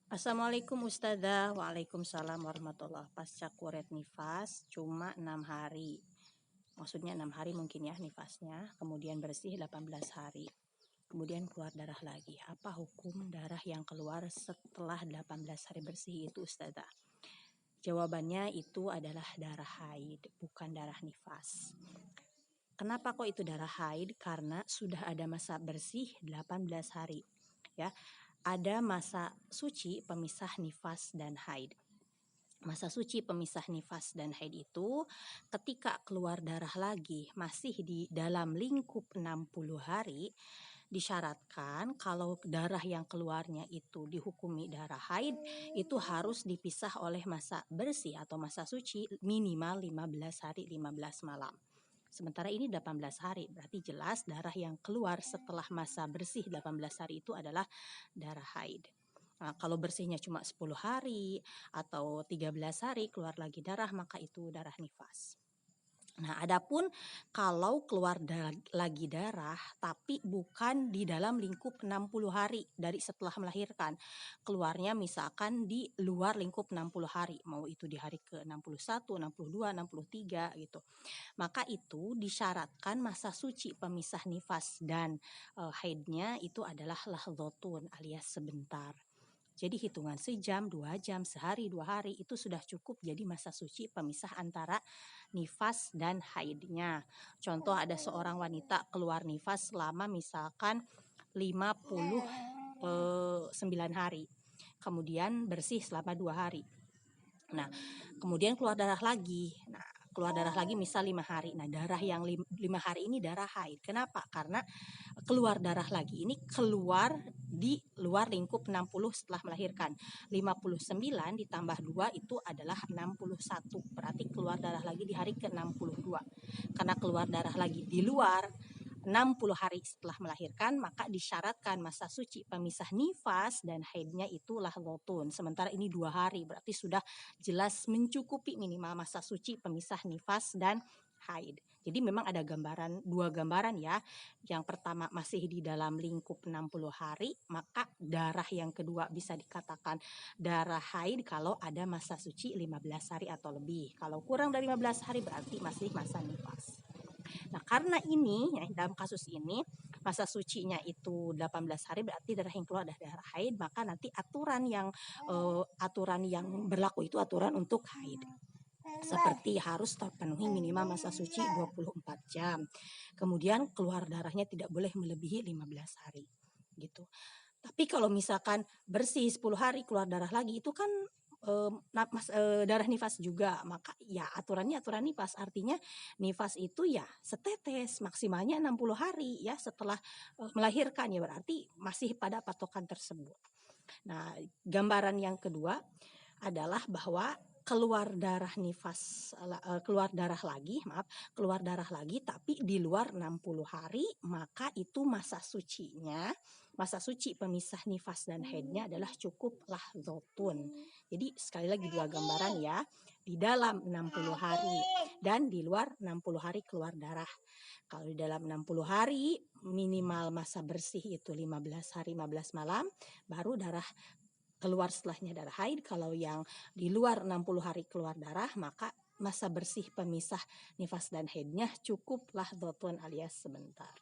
Assalamualaikum Ustazah. Waalaikumsalam warahmatullah. Pasca kuret nifas cuma 6 hari. Maksudnya 6 hari mungkin ya nifasnya. Kemudian bersih 18 hari. Kemudian keluar darah lagi. Apa hukum darah yang keluar setelah 18 hari bersih itu Ustazah? Jawabannya itu adalah darah haid, bukan darah nifas. Kenapa kok itu darah haid? Karena sudah ada masa bersih 18 hari. Ya, ada masa suci pemisah nifas dan haid. Masa suci pemisah nifas dan haid itu ketika keluar darah lagi masih di dalam lingkup 60 hari, disyaratkan kalau darah yang keluarnya itu dihukumi darah haid, itu harus dipisah oleh masa bersih atau masa suci minimal 15 hari 15 malam. Sementara ini 18 hari, berarti jelas darah yang keluar setelah masa bersih 18 hari itu adalah darah haid. Nah, kalau bersihnya cuma 10 hari atau 13 hari keluar lagi darah, maka itu darah nifas. Nah, adapun kalau keluar lagi darah tapi bukan di dalam lingkup 60 hari dari setelah melahirkan. Keluarnya misalkan di luar lingkup 60 hari, mau itu di hari ke-61, 62, 63 gitu. Maka itu disyaratkan masa suci pemisah nifas dan haidnya itu adalah lahdhotun alias sebentar. Jadi hitungan sejam, 2 jam, sehari, 2 hari itu sudah cukup jadi masa suci pemisah antara nifas dan haidnya. Contoh ada seorang wanita keluar nifas selama misalkan 59 hari. Kemudian bersih selama 2 hari. Nah, kemudian keluar darah lagi. Nah, keluar darah lagi misal 5 hari. Nah, darah yang 5 hari ini darah haid. Kenapa? Karena keluar darah lagi ini keluar di luar lingkup 60 setelah melahirkan. 59 ditambah 2 itu adalah 61. Berarti keluar darah lagi di hari ke-62. Karena keluar darah lagi di luar 60 hari setelah melahirkan, maka disyaratkan masa suci pemisah nifas dan haidnya itu lahdhotun. Sementara ini 2 hari, berarti sudah jelas mencukupi minimal masa suci pemisah nifas dan haid. Jadi memang ada dua gambaran ya. Yang pertama masih di dalam lingkup 60 hari, maka darah yang kedua bisa dikatakan darah haid kalau ada masa suci 15 hari atau lebih. Kalau kurang dari 15 hari berarti masih masa nifas. Nah, karena ini ya, dalam kasus ini masa sucinya itu 18 hari berarti darah yang keluar adalah darah haid, maka nanti aturan yang berlaku itu aturan untuk haid. Seperti harus terpenuhi minimal masa suci 24 jam. Kemudian keluar darahnya tidak boleh melebihi 15 hari. Gitu. Tapi kalau misalkan bersih 10 hari keluar darah lagi itu kan darah nifas juga, maka ya aturannya aturan nifas, artinya nifas itu ya setetes maksimalnya 60 hari ya setelah melahirkan, ya berarti masih pada patokan tersebut. Nah, gambaran yang kedua adalah bahwa keluar darah keluar darah lagi tapi di luar 60 hari, maka itu masa suci pemisah nifas dan haidnya adalah cukup lahdhotun. Jadi sekali lagi dua gambaran ya, di dalam 60 hari dan di luar 60 hari keluar darah. Kalau di dalam 60 hari minimal masa bersih itu 15 hari 15 malam, baru darah keluar setelahnya darah haid. Kalau yang di luar 60 hari keluar darah, maka masa bersih pemisah nifas dan haidnya cukup lahdhotun alias sebentar.